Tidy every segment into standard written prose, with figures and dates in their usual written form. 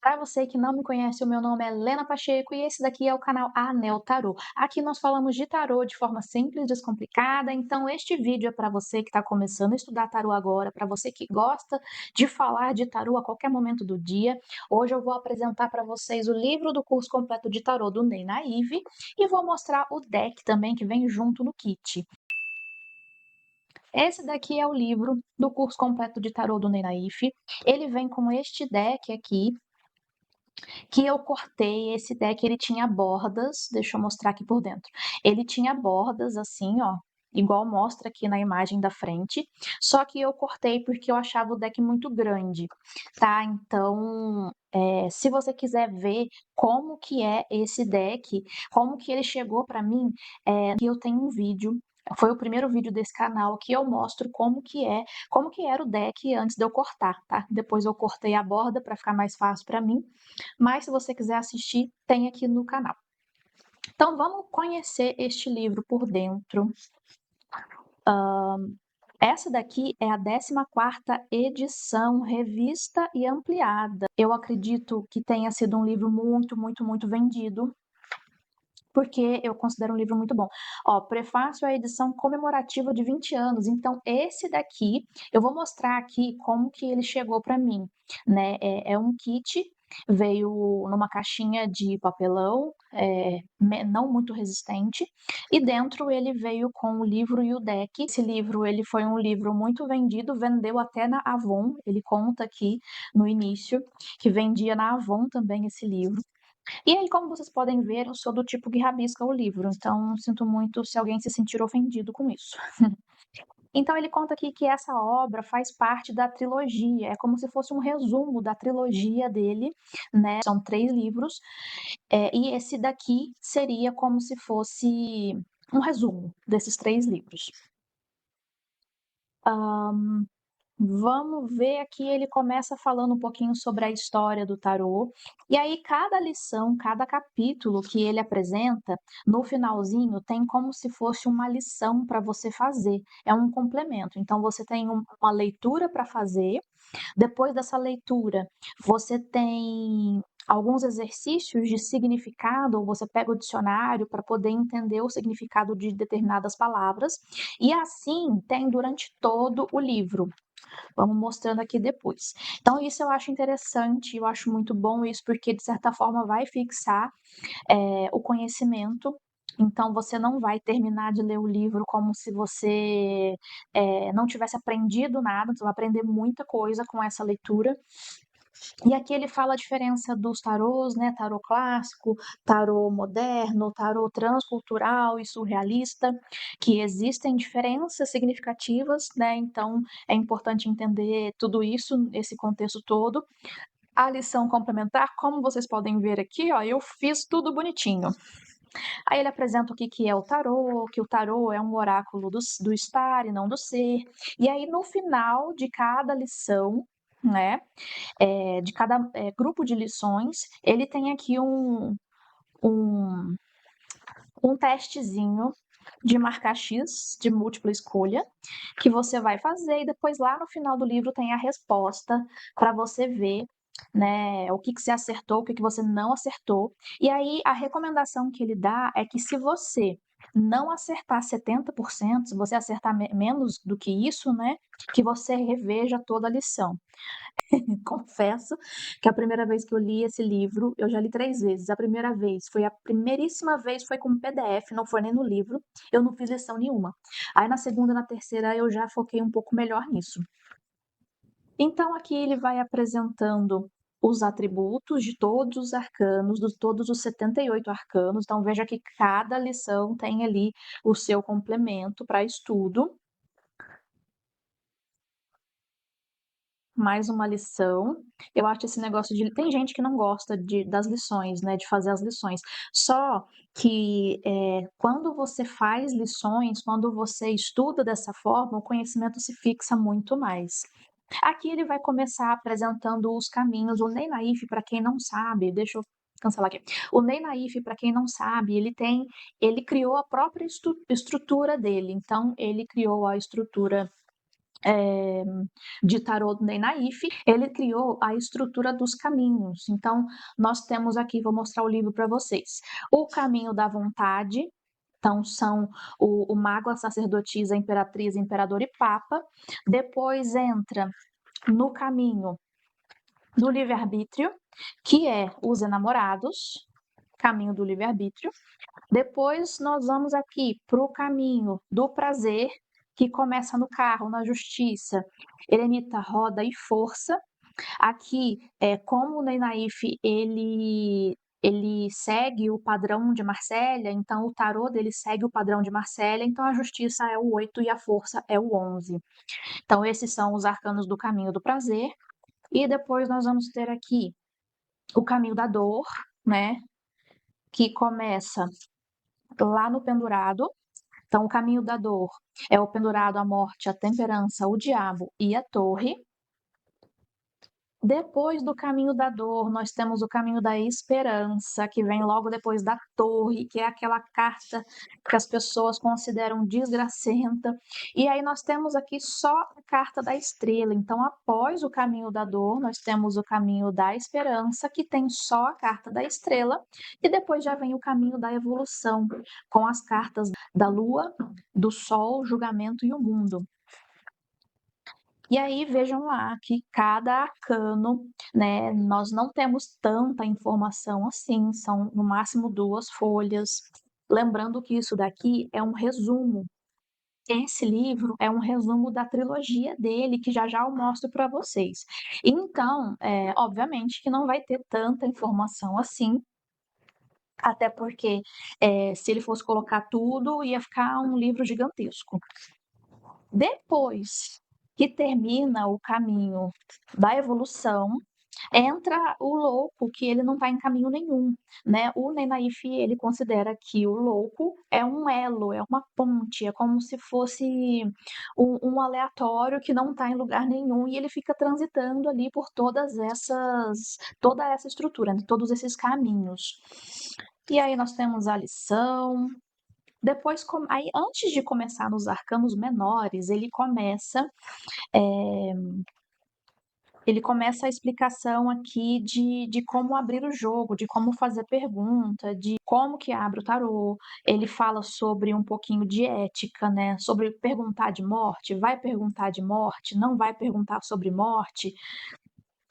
Para você que não me conhece, o meu nome é Lena Pacheco e esse daqui é o canal Anel Tarô. Aqui nós falamos de tarô de forma simples, descomplicada, então este vídeo é para você que está começando a estudar tarô agora, para você que gosta de falar de tarô a qualquer momento do dia. Hoje eu vou apresentar para vocês o livro do curso completo de tarô do Ney Naive e vou mostrar o deck também que vem junto no kit. Esse daqui é o livro do curso completo de tarô do Ney Naive. Ele vem com este deck aqui, que eu cortei. Esse deck ele tinha bordas, deixa eu mostrar aqui por dentro. Ele tinha bordas assim, ó, igual mostra aqui na imagem da frente, só que eu cortei porque eu achava o deck muito grande, tá? Então, se você quiser ver como que é esse deck, como que ele chegou para mim, que eu tenho um vídeo. Foi o primeiro vídeo desse canal que eu mostro como que era o deck antes de eu cortar, tá? Depois eu cortei a borda para ficar mais fácil para mim, mas se você quiser assistir, tem aqui no canal. Então vamos conhecer este livro por dentro. Essa daqui é a 14ª edição, revista e ampliada. Eu acredito que tenha sido um livro muito vendido, porque eu considero um livro muito bom. Ó, prefácio à edição comemorativa de 20 anos. Então, esse daqui, eu vou mostrar aqui como que ele chegou para mim, né? É um kit, veio numa caixinha de papelão, não muito resistente, e dentro ele veio com o livro e o deck. Esse livro, ele foi um livro muito vendido, vendeu até na Avon, ele conta aqui no início, que vendia na Avon também esse livro. E aí, como vocês podem ver, eu sou do tipo que rabisca o livro, então sinto muito se alguém se sentir ofendido com isso. Então ele conta aqui que essa obra faz parte da trilogia, é como se fosse um resumo da trilogia dele, né? São 3 livros, e esse daqui seria como se fosse um resumo desses 3 livros. Vamos ver aqui, ele começa falando um pouquinho sobre a história do tarô, e aí cada lição, cada capítulo que ele apresenta, no finalzinho tem como se fosse uma lição para você fazer, é um complemento. Então você tem uma leitura para fazer, depois dessa leitura você tem alguns exercícios de significado, ou você pega o dicionário para poder entender o significado de determinadas palavras, e assim tem durante todo o livro. Vamos mostrando aqui depois. Então, isso eu acho interessante, eu acho muito bom isso, porque de certa forma vai fixar o conhecimento. Então, você não vai terminar de ler o livro como se você não tivesse aprendido nada, você vai aprender muita coisa com essa leitura. E aqui ele fala a diferença dos tarôs, né? Tarô clássico, tarô moderno, tarô transcultural e surrealista, que existem diferenças significativas, né? Então é importante entender tudo isso, esse contexto todo. A lição complementar, como vocês podem ver aqui, ó, eu fiz tudo bonitinho. Aí ele apresenta o que é o tarô, que o tarô é um oráculo do estar e não do ser. E aí no final de cada lição, né? De cada grupo de lições, ele tem aqui um, um testezinho de marcar X, de múltipla escolha, que você vai fazer, e depois lá no final do livro tem a resposta para você ver, né, o que você acertou, o que você não acertou. E aí a recomendação que ele dá é que se você não acertar 70%, se você acertar menos do que isso, né, que você reveja toda a lição. Confesso que a primeira vez que eu li esse livro, eu já li 3 vezes. A primeiríssima vez foi com PDF, não foi nem no livro, eu não fiz lição nenhuma. Aí na segunda e na terceira eu já foquei um pouco melhor nisso. Então aqui ele vai apresentando os atributos de todos os arcanos, de todos os 78 arcanos. Então veja que cada lição tem ali o seu complemento para estudo. Mais uma lição. Eu acho esse negócio de. Tem gente que não gosta das lições, né? De fazer as lições. Só que quando você faz lições, quando você estuda dessa forma, o conhecimento se fixa muito mais. Aqui ele vai começar apresentando os caminhos. O Ney Naif, para quem não sabe, deixa eu cancelar aqui. O Ney Naif, para quem não sabe, ele criou a própria estrutura dele. Então, ele criou a estrutura de tarô do Ney Naif, ele criou a estrutura dos caminhos. Então, nós temos aqui, vou mostrar o livro para vocês. O caminho da vontade, então são o mago, a sacerdotisa, a imperatriz, imperador e papa. Depois entra no caminho do livre-arbítrio, que é os enamorados, caminho do livre-arbítrio. Depois nós vamos aqui para o caminho do prazer, que começa no carro, na justiça, eremita, roda e força. Aqui, como o Ney Naif, ele segue o padrão de Marsella, então o tarô dele segue o padrão de Marsella, então a justiça é o 8 e a força é o 11. Então esses são os arcanos do caminho do prazer. E depois nós vamos ter aqui o caminho da dor, né? Que começa lá no pendurado. Então, o caminho da dor é o pendurado, a morte, a temperança, o diabo e a torre. Depois do caminho da dor, nós temos o caminho da esperança, que vem logo depois da torre, que é aquela carta que as pessoas consideram desgracenta. E aí nós temos aqui só a carta da estrela. Então, após o caminho da dor, nós temos o caminho da esperança, que tem só a carta da estrela. E depois já vem o caminho da evolução, com as cartas da lua, do sol, julgamento e o mundo. E aí vejam lá que cada arcano, né, nós não temos tanta informação assim, são no máximo 2 folhas. Lembrando que isso daqui é um resumo. Esse livro é um resumo da trilogia dele, que já já eu mostro para vocês. Então, obviamente que não vai ter tanta informação assim, até porque se ele fosse colocar tudo, ia ficar um livro gigantesco. Depois que termina o caminho da evolução, entra o louco, que ele não está em caminho nenhum, né? O Ney Naif, ele considera que o louco é um elo, é uma ponte, é como se fosse um aleatório que não está em lugar nenhum e ele fica transitando ali por toda essa estrutura, né? Todos esses caminhos. E aí nós temos a lição. Depois, aí, antes de começar nos arcanos menores, ele começa a explicação aqui de como abrir o jogo, de como fazer pergunta, de como que abre o tarô. Ele fala sobre um pouquinho de ética, né? Sobre perguntar de morte, vai perguntar de morte, não vai perguntar sobre morte.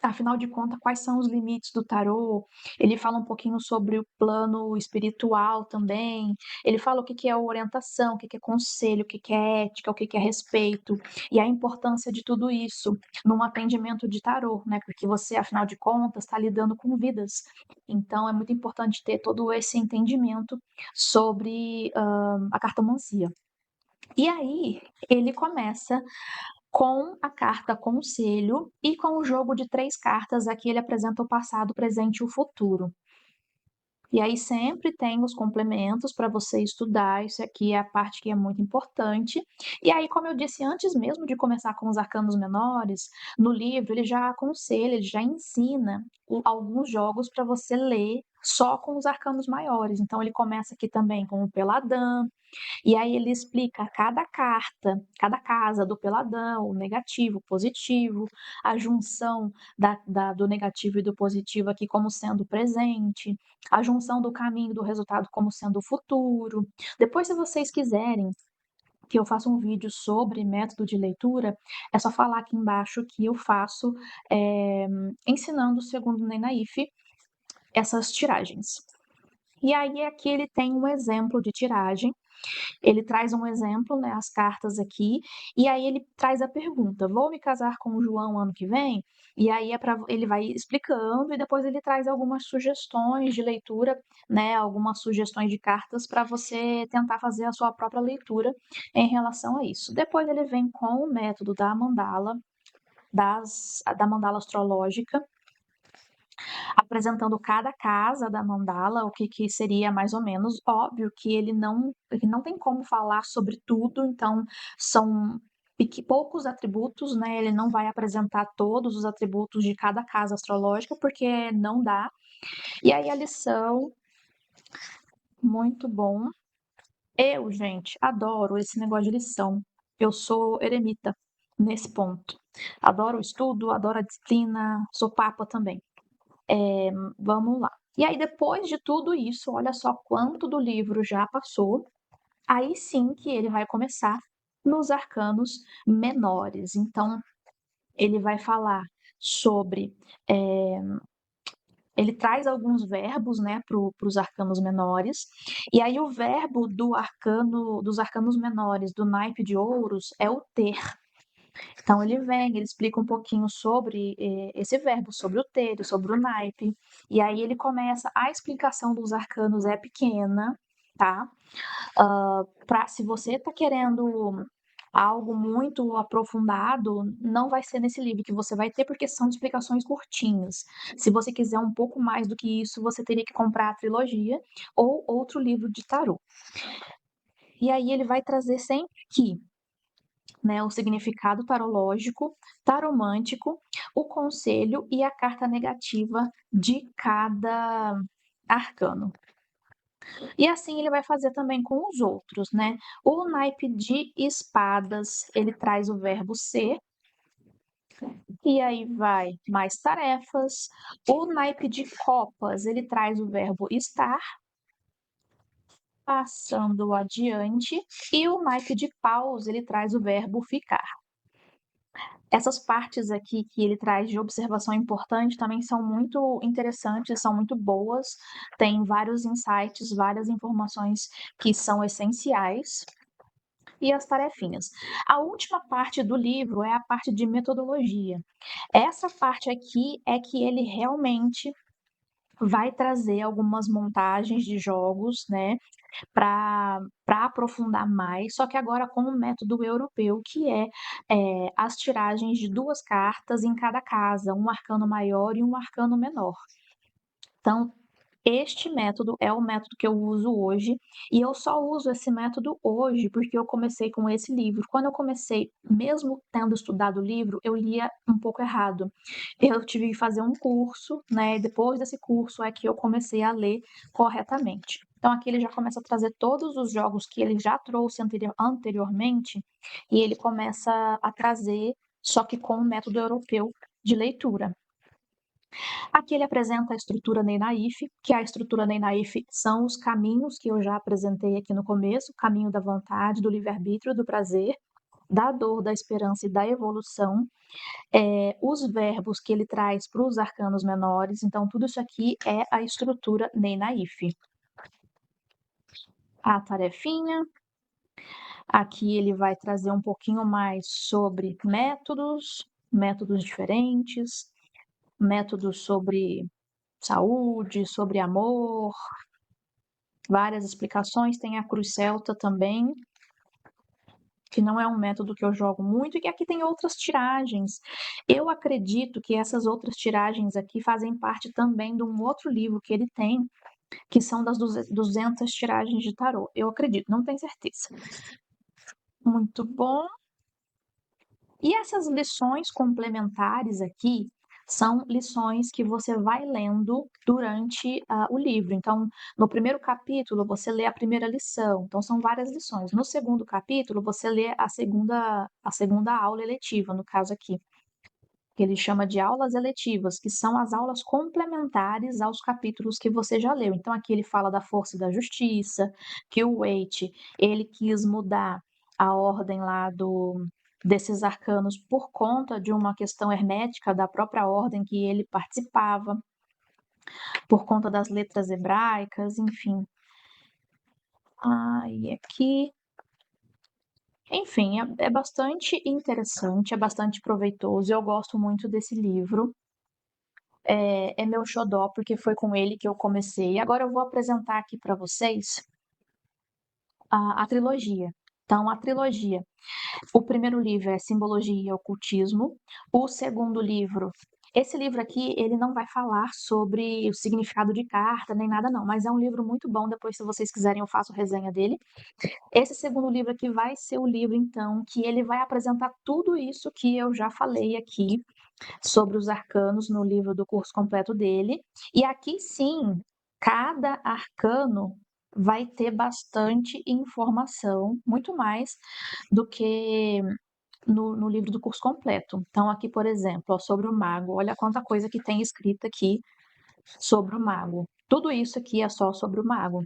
Afinal de contas, quais são os limites do tarô? Ele fala um pouquinho sobre o plano espiritual também. Ele fala o que é orientação, o que é conselho, o que é ética, o que é respeito e a importância de tudo isso num atendimento de tarô, né? Porque você, afinal de contas, está lidando com vidas. Então, é muito importante ter todo esse entendimento sobre a cartomancia. E aí, ele começa com a carta conselho e com o jogo de 3 cartas. Aqui ele apresenta o passado, o presente e o futuro. E aí sempre tem os complementos para você estudar, isso aqui é a parte que é muito importante. E aí, como eu disse antes mesmo de começar com os arcanos menores, no livro ele já aconselha, ele já ensina alguns jogos para você ler só com os arcanos maiores. Então ele começa aqui também com o Peladã, e aí ele explica cada carta, cada casa do peladão, o negativo, o positivo, a junção do negativo e do positivo aqui como sendo presente, a junção do caminho do resultado como sendo o futuro. Depois, se vocês quiserem que eu faça um vídeo sobre método de leitura, é só falar aqui embaixo que eu faço ensinando, segundo o Ney Naif, essas tiragens. E aí aqui ele tem um exemplo de tiragem. Ele traz um exemplo, né, as cartas aqui, e aí ele traz a pergunta: vou me casar com o João ano que vem? E aí ele vai explicando e depois ele traz algumas sugestões de leitura, né, algumas sugestões de cartas para você tentar fazer a sua própria leitura em relação a isso. Depois ele vem com o método da mandala, da mandala astrológica, apresentando cada casa da mandala, o que seria mais ou menos. Óbvio que ele não tem como falar sobre tudo, então são poucos atributos, né? Ele não vai apresentar todos os atributos de cada casa astrológica, porque não dá. E aí a lição, muito bom. Eu, gente, adoro esse negócio de lição. Eu sou eremita. nesse ponto. Adoro o estudo, adoro a disciplina, sou papa também. Vamos lá. E aí, depois de tudo isso, olha só quanto do livro já passou. Aí sim que ele vai começar nos arcanos menores. Então, ele vai falar sobre. eh, ele traz alguns verbos, né, para os arcanos menores. E aí, o verbo dos arcanos menores, do naipe de ouros, é o ter. Então ele explica um pouquinho sobre esse verbo, sobre o ter, sobre o naipe, e aí ele começa, a explicação dos arcanos é pequena, tá? Se você está querendo algo muito aprofundado, não vai ser nesse livro que você vai ter, porque são explicações curtinhas. Se você quiser um pouco mais do que isso, você teria que comprar a trilogia ou outro livro de tarô. E aí ele vai trazer sempre que, né, o significado tarológico, taromântico, o conselho e a carta negativa de cada arcano. E assim ele vai fazer também com os outros, né? O naipe de espadas, ele traz o verbo ser, e aí vai mais tarefas. O naipe de copas, ele traz o verbo estar, passando adiante, e o naipe de paus, ele traz o verbo ficar. Essas partes aqui que ele traz de observação importante também são muito interessantes, são muito boas, tem vários insights, várias informações que são essenciais. E as tarefinhas. A última parte do livro é a parte de metodologia. Essa parte aqui é que ele realmente vai trazer algumas montagens de jogos, né, para aprofundar mais, só que agora com o método europeu, que é as tiragens de 2 cartas em cada casa, um arcano maior e um arcano menor. Então, este método é o método que eu uso hoje, e eu só uso esse método hoje porque eu comecei com esse livro. Quando eu comecei, mesmo tendo estudado o livro, eu lia um pouco errado. Eu tive que fazer um curso, né? Depois desse curso é que eu comecei a ler corretamente. Então aqui ele já começa a trazer todos os jogos que ele já trouxe anteriormente, e ele começa a trazer, só que com o método europeu de leitura. Aqui ele apresenta a estrutura Ney Naif, que a estrutura Ney Naif são os caminhos que eu já apresentei aqui no começo, o caminho da vontade, do livre-arbítrio, do prazer, da dor, da esperança e da evolução, os verbos que ele traz para os arcanos menores, então tudo isso aqui é a estrutura Ney Naif. A tarefinha, aqui ele vai trazer um pouquinho mais sobre métodos diferentes, métodos sobre saúde, sobre amor, várias explicações. Tem a cruz celta também, que não é um método que eu jogo muito, e que aqui tem outras tiragens. Eu acredito que essas outras tiragens aqui fazem parte também de um outro livro que ele tem, que são das 200 tiragens de tarô. Eu acredito, não tenho certeza. Muito bom. E essas lições complementares aqui são lições que você vai lendo durante o livro. Então, no primeiro capítulo, você lê a primeira lição. Então, são várias lições. No segundo capítulo, você lê a segunda aula eletiva, no caso aqui, que ele chama de aulas eletivas, que são as aulas complementares aos capítulos que você já leu. Então, aqui ele fala da força e da justiça, que o Waite, ele quis mudar a ordem lá desses arcanos por conta de uma questão hermética da própria ordem que ele participava, por conta das letras hebraicas, enfim. E aqui. Enfim, é bastante interessante, é bastante proveitoso. Eu gosto muito desse livro. É meu xodó, porque foi com ele que eu comecei. Agora eu vou apresentar aqui para vocês a trilogia. Então, a trilogia. O primeiro livro é Simbologia e Ocultismo. O segundo livro, esse livro aqui, ele não vai falar sobre o significado de carta nem nada não, mas é um livro muito bom. Depois, se vocês quiserem, eu faço resenha dele. Esse segundo livro aqui vai ser o livro, então, que ele vai apresentar tudo isso que eu já falei aqui sobre os arcanos no livro do curso completo dele. E aqui sim, cada arcano vai ter bastante informação, muito mais do que no livro do curso completo. Então, aqui, por exemplo, ó, sobre o mago, olha quanta coisa que tem escrita aqui sobre o mago. Tudo isso aqui é só sobre o mago.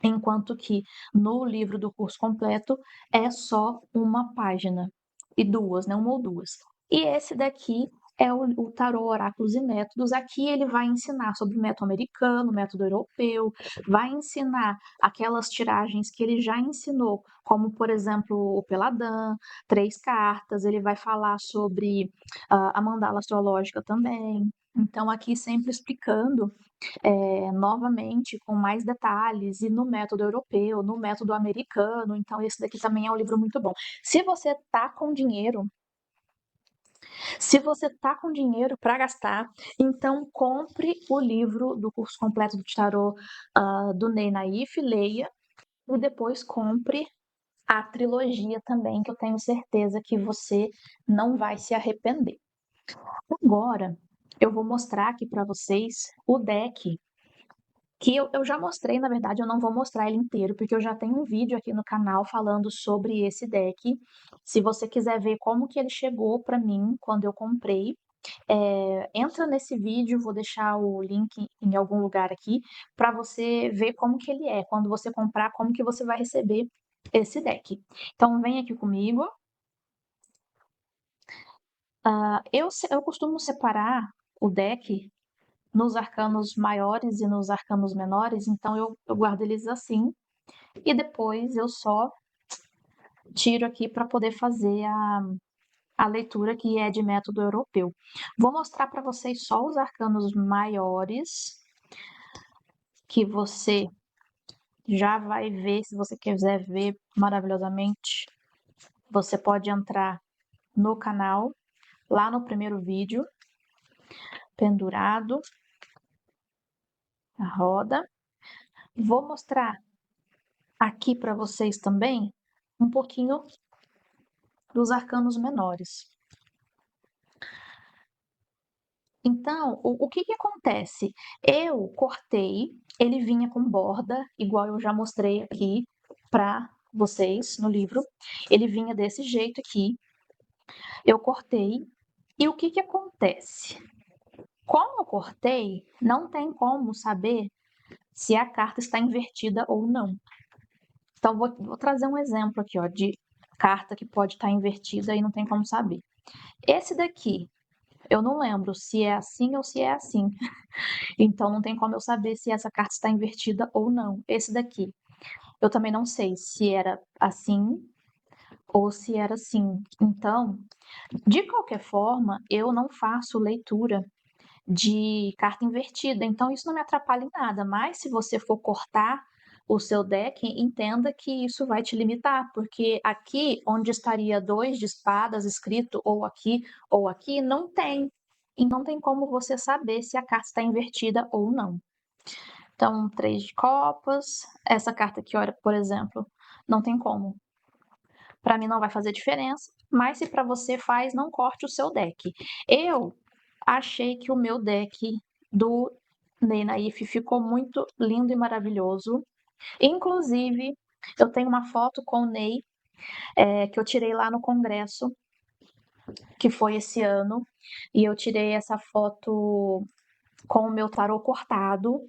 Enquanto que no livro do curso completo é só uma página e duas, né? Uma ou duas. E esse daqui é o Tarô Oráculos e Métodos. Aqui ele vai ensinar sobre o método americano, o método europeu, vai ensinar aquelas tiragens que ele já ensinou, como por exemplo o Peladã, 3 cartas. Ele vai falar sobre a mandala astrológica também. Então, aqui sempre explicando novamente com mais detalhes, e no método europeu, no método americano. Então, esse daqui também é um livro muito bom. Se você tá com dinheiro, se você tá com dinheiro para gastar, então compre o livro do curso completo do tarô do Ney Naif, leia, e depois compre a trilogia também, que eu tenho certeza que você não vai se arrepender. Agora, eu vou mostrar aqui para vocês o deck que eu já mostrei, na verdade, eu não vou mostrar ele inteiro, porque eu já tenho um vídeo aqui no canal falando sobre esse deck. Se você quiser ver como que ele chegou para mim quando eu comprei, entra nesse vídeo, vou deixar o link em algum lugar aqui, para você ver como que ele é. Quando você comprar, como que você vai receber esse deck. Então, vem aqui comigo. Eu costumo separar o deck nos arcanos maiores e nos arcanos menores, então eu guardo eles assim. E depois eu só tiro aqui para poder fazer a leitura que é de método europeu. Vou mostrar para vocês só os arcanos maiores, que você já vai ver, se você quiser ver maravilhosamente. Você pode entrar no canal, lá no primeiro vídeo, pendurado, a roda. Vou mostrar aqui para vocês também um pouquinho dos arcanos menores. Então, o que que acontece? Eu cortei, ele vinha com borda, igual eu já mostrei aqui para vocês no livro. Ele vinha desse jeito aqui. Eu cortei. E o que que acontece? Como eu cortei, não tem como saber se a carta está invertida ou não. Então, vou trazer um exemplo aqui, ó, de carta que pode estar invertida e não tem como saber. Esse daqui, eu não lembro se é assim ou se é assim. Então não tem como eu saber se essa carta está invertida ou não. Esse daqui, eu também não sei se era assim ou se era assim. Então, de qualquer forma, eu não faço leitura de carta invertida, então isso não me atrapalha em nada. Mas se você for cortar o seu deck, entenda que isso vai te limitar, porque aqui onde estaria 2 de espadas escrito ou aqui, não tem. E não tem como você saber se a carta está invertida ou não. Então, 3 de copas. Essa carta aqui, olha, por exemplo, não tem como. Para mim não vai fazer diferença, mas se para você faz, não corte o seu deck. Eu achei que o meu deck do Ney Naif ficou muito lindo e maravilhoso. Inclusive, eu tenho uma foto com o Ney, que eu tirei lá no congresso, que foi esse ano, e eu tirei essa foto com o meu tarô cortado.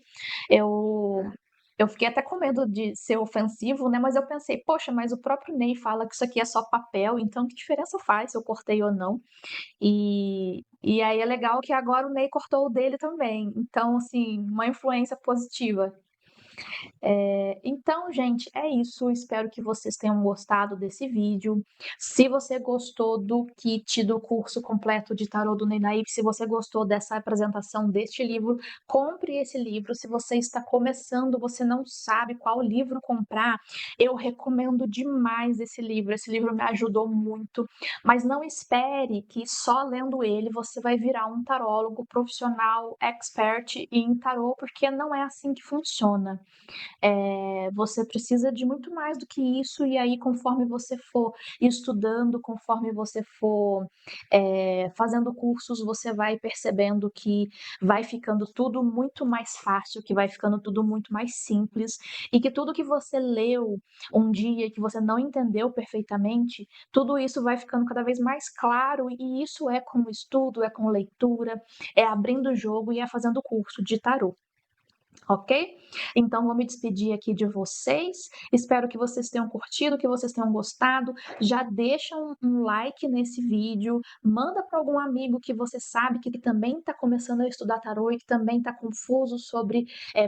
Eu fiquei até com medo de ser ofensivo, né? Mas eu pensei, poxa, mas o próprio Ney fala que isso aqui é só papel, então que diferença faz se eu cortei ou não? E aí é legal que agora o Ney cortou o dele também. Então, assim, uma influência positiva. Então, gente, é isso. Espero que vocês tenham gostado desse vídeo. Se você gostou do kit do curso completo de tarô do Ney Naif, se você gostou dessa apresentação deste livro, compre esse livro. Se você está começando, você não sabe qual livro comprar, eu recomendo demais esse livro. Esse livro me ajudou muito, mas não espere que só lendo ele você vai virar um tarólogo profissional, expert em tarô, porque não é assim que funciona. Você precisa de muito mais do que isso, e aí conforme você for estudando, conforme você for, fazendo cursos, você vai percebendo que vai ficando tudo muito mais fácil, que vai ficando tudo muito mais simples, e que tudo que você leu um dia, que você não entendeu perfeitamente, tudo isso vai ficando cada vez mais claro, e isso é com estudo, é com leitura, é abrindo o jogo e é fazendo curso de tarô. Ok? Então vou me despedir aqui de vocês. Espero que vocês tenham curtido, que vocês tenham gostado. Já deixa um like nesse vídeo, manda para algum amigo que você sabe que também está começando a estudar tarô e que também está confuso sobre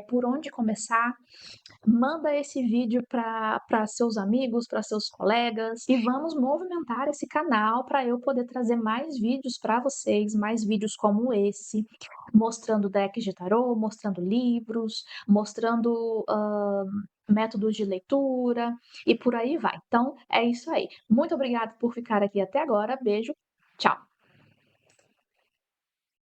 por onde começar. Manda esse vídeo para seus amigos, para seus colegas, e vamos movimentar esse canal para eu poder trazer mais vídeos para vocês, mais vídeos como esse, mostrando decks de tarô, mostrando livros, mostrando métodos de leitura e por aí vai. Então é isso aí. Muito obrigada por ficar aqui até agora. Beijo, tchau!